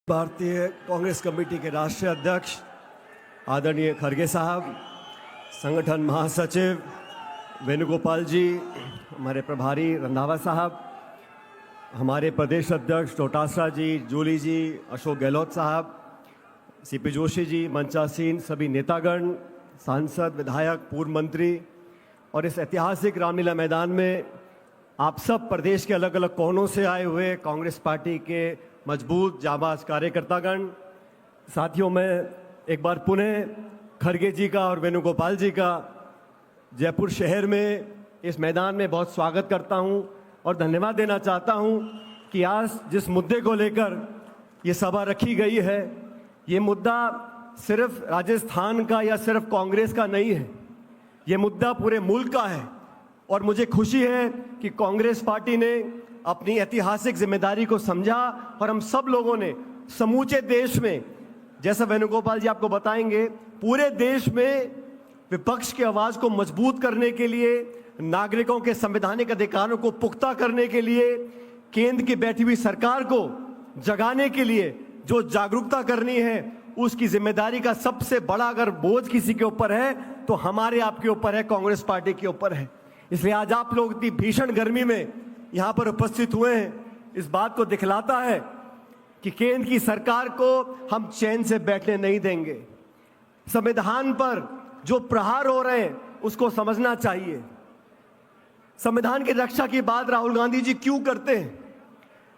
भारतीय कांग्रेस कमेटी के राष्ट्रीय अध्यक्ष आदरणीय खड़गे साहब, संगठन महासचिव वेणुगोपाल जी, हमारे प्रभारी रंधावा साहब, हमारे प्रदेश अध्यक्ष डोटासरा जी, जूली जी, अशोक गहलोत साहब, सीपी जोशी जी, मंचासीन सभी नेतागण, सांसद, विधायक, पूर्व मंत्री और इस ऐतिहासिक रामलीला मैदान में आप सब प्रदेश के अलग अलग कोनों से आए हुए कांग्रेस पार्टी के मजबूत जाबाज कार्यकर्तागण, साथियों, मैं एक बार पुनः खड़गे जी का और वेणुगोपाल जी का जयपुर शहर में इस मैदान में बहुत स्वागत करता हूं और धन्यवाद देना चाहता हूं कि आज जिस मुद्दे को लेकर ये सभा रखी गई है, ये मुद्दा सिर्फ राजस्थान का या सिर्फ कांग्रेस का नहीं है, ये मुद्दा पूरे मुल्क का है। और मुझे खुशी है कि कांग्रेस पार्टी ने अपनी ऐतिहासिक जिम्मेदारी को समझा और हम सब लोगों ने समूचे देश में, जैसा वेणुगोपाल जी आपको बताएंगे, पूरे देश में विपक्ष की आवाज को मजबूत करने के लिए, नागरिकों के संवैधानिक अधिकारों को पुख्ता करने के लिए, केंद्र की बैठी हुई सरकार को जगाने के लिए जो जागरूकता करनी है, उसकी जिम्मेदारी का सबसे बड़ा अगर बोझ किसी के ऊपर है तो हमारे आपके ऊपर है, कांग्रेस पार्टी के ऊपर है। इसलिए आज आप लोग इतनी भीषण गर्मी में यहां पर उपस्थित हुए हैं, इस बात को दिखलाता है कि केंद्र की सरकार को हम चैन से बैठने नहीं देंगे। संविधान पर जो प्रहार हो रहे हैं उसको समझना चाहिए। संविधान की रक्षा की बात राहुल गांधी जी क्यों करते हैं?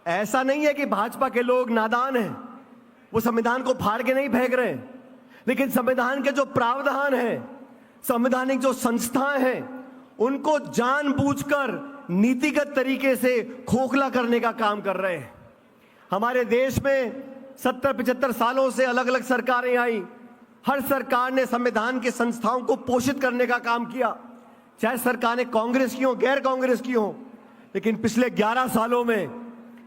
ऐसा नहीं है कि भाजपा के लोग नादान हैं, वो संविधान को फाड़ के नहीं फेंक रहे हैं, लेकिन संविधान के जो प्रावधान हैं, संवैधानिक जो संस्थाएं हैं, उनको जानबूझकर नीतिगत तरीके से खोखला करने का काम कर रहे हैं। हमारे देश में 70-75 सालों से अलग अलग सरकारें आई, हर सरकार ने संविधान की संस्थाओं को पोषित करने का काम किया, चाहे सरकारें कांग्रेस की हो, गैर कांग्रेस की हो, लेकिन पिछले 11 सालों में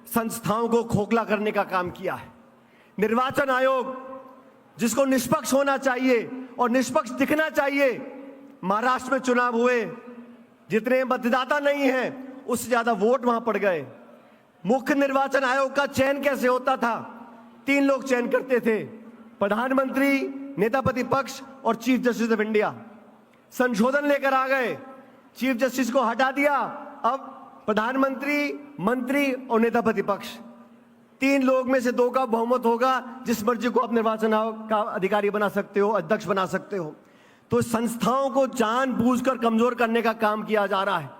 संस्थाओं को खोखला करने का काम किया है। निर्वाचन आयोग, जिसको निष्पक्ष होना चाहिए और निष्पक्ष दिखना चाहिए, महाराष्ट्र में चुनाव हुए, जितने मतदाता नहीं हैं उससे ज्यादा वोट वहां पड़ गए। मुख्य निर्वाचन आयोग का चयन कैसे होता था? 3 लोग चयन करते थे, प्रधानमंत्री, नेता प्रतिपक्ष और चीफ जस्टिस ऑफ इंडिया। संशोधन लेकर आ गए, चीफ जस्टिस को हटा दिया, अब प्रधानमंत्री, मंत्री और नेता प्रतिपक्ष, 3 लोग में से 2 का बहुमत होगा, जिस मर्जी को आप निर्वाचन आयोग का अधिकारी बना सकते हो, अध्यक्ष बना सकते हो। तो संस्थाओं को जानबूझकर कमजोर करने का काम किया जा रहा है।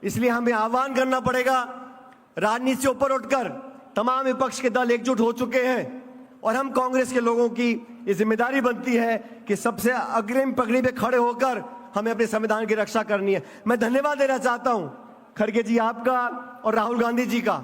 इसलिए हमें आह्वान करना पड़ेगा, राजनीति से ऊपर उठकर तमाम विपक्ष के दल एकजुट हो चुके हैं और हम कांग्रेस के लोगों की ये जिम्मेदारी बनती है कि सबसे अग्रिम पगड़ी पे खड़े होकर हमें अपने संविधान की रक्षा करनी है। मैं धन्यवाद देना चाहता हूं खड़गे जी आपका और राहुल गांधी जी का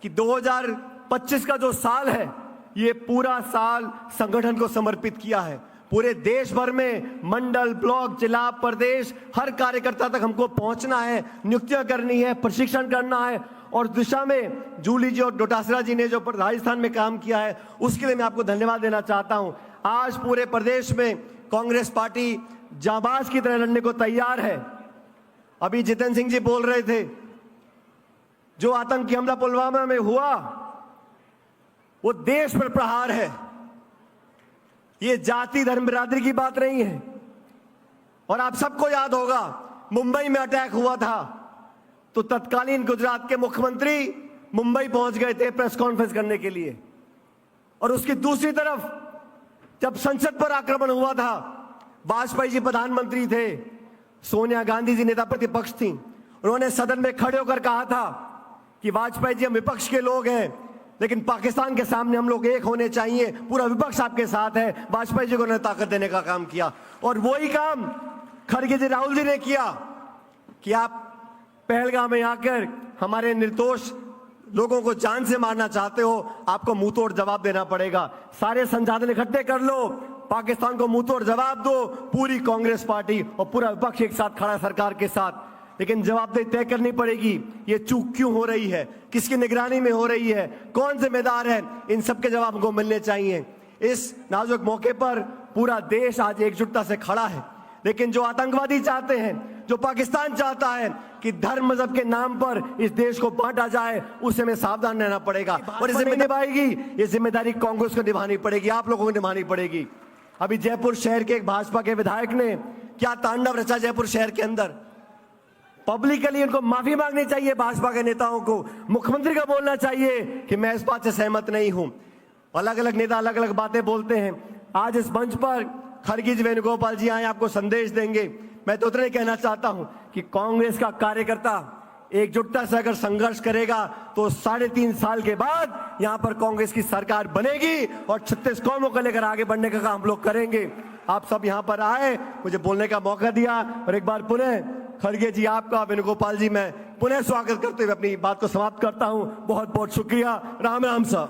कि 2025 का जो साल है, ये पूरा साल संगठन को समर्पित किया है। पूरे देश भर में मंडल, ब्लॉक, जिला, प्रदेश, हर कार्यकर्ता तक हमको पहुंचना है, नियुक्तियां करनी है, प्रशिक्षण करना है और दिशा में जूली जी और डोटासरा जी ने जो राजस्थान में काम किया है, उसके लिए मैं आपको धन्यवाद देना चाहता हूं। आज पूरे प्रदेश में कांग्रेस पार्टी जाबाज की तरह लड़ने को तैयार है। अभी जितेंद्र सिंह जी बोल रहे थे, जो आतंकी हमला पुलवामा में हुआ वो देश पर प्रहार है, ये जाति धर्म बिरादरी की बात नहीं है। और आप सबको याद होगा, मुंबई में अटैक हुआ था तो तत्कालीन गुजरात के मुख्यमंत्री मुंबई पहुंच गए थे प्रेस कॉन्फ्रेंस करने के लिए, और उसकी दूसरी तरफ जब संसद पर आक्रमण हुआ था, वाजपेयी जी प्रधानमंत्री थे, सोनिया गांधी जी नेता प्रतिपक्ष थी, उन्होंने सदन में खड़े होकर कहा था कि वाजपेयी जी हम विपक्ष के लोग हैं, लेकिन पाकिस्तान के सामने हम लोग एक होने चाहिए, पूरा विपक्ष आपके साथ है। वाजपेयी जी को उन्होंने ताकत देने का काम किया और वही काम खड़गे जी, राहुल जी ने किया कि आप पहलगाम में आकर हमारे निर्दोष लोगों को जान से मारना चाहते हो, आपको मुंह तोड़ जवाब देना पड़ेगा। सारे संसाधन इकट्ठे कर लो, पाकिस्तान को मुंह तोड़ जवाब दो। पूरी कांग्रेस पार्टी और पूरा विपक्ष एक साथ खड़ा सरकार के साथ, लेकिन जवाबदेही तय करनी पड़ेगी। ये चूक क्यों हो रही है, किसकी निगरानी में हो रही है, कौन जिम्मेदार है, इन सबके जवाब हमको मिलने चाहिए। इस नाजुक मौके पर पूरा देश आज एकजुटता से खड़ा है, लेकिन जो आतंकवादी चाहते हैं, जो पाकिस्तान चाहता है कि धर्म मजहब के नाम पर इस देश को बांटा जाए, उससे हमें सावधान रहना पड़ेगा और इसे निभाएगी। ये जिम्मेदारी कांग्रेस को निभानी पड़ेगी, आप लोगों को निभानी पड़ेगी। अभी जयपुर शहर के एक भाजपा के विधायक ने क्या तांडव रचा जयपुर शहर के अंदर। पब्लिकली उनको माफी मांगनी चाहिए भाजपा के नेताओं को। मुख्यमंत्री का बोलना चाहिए कि मैं इस बात से सहमत नहीं हूं। अलग अलग नेता अलग अलग बातें बोलते हैं। आज इस मंच पर खड़गे जी, वेणुगोपाल जी आए, आपको संदेश देंगे। मैं तो उतना ही कहना चाहता हूं कि कांग्रेस का कार्यकर्ता एकजुटता से अगर संघर्ष करेगा तो 3.5 साल के बाद यहां पर कांग्रेस की सरकार बनेगी और 36 कौमों को लेकर आगे बढ़ने का काम हम लोग करेंगे। आप सब यहां पर आए, मुझे बोलने का मौका दिया और एक बार पुनः खड़गे जी आपका, वेणुगोपाल जी, मैं पुनः स्वागत करते हुए अपनी बात को समाप्त करता हूं। बहुत बहुत शुक्रिया। राम राम साहब।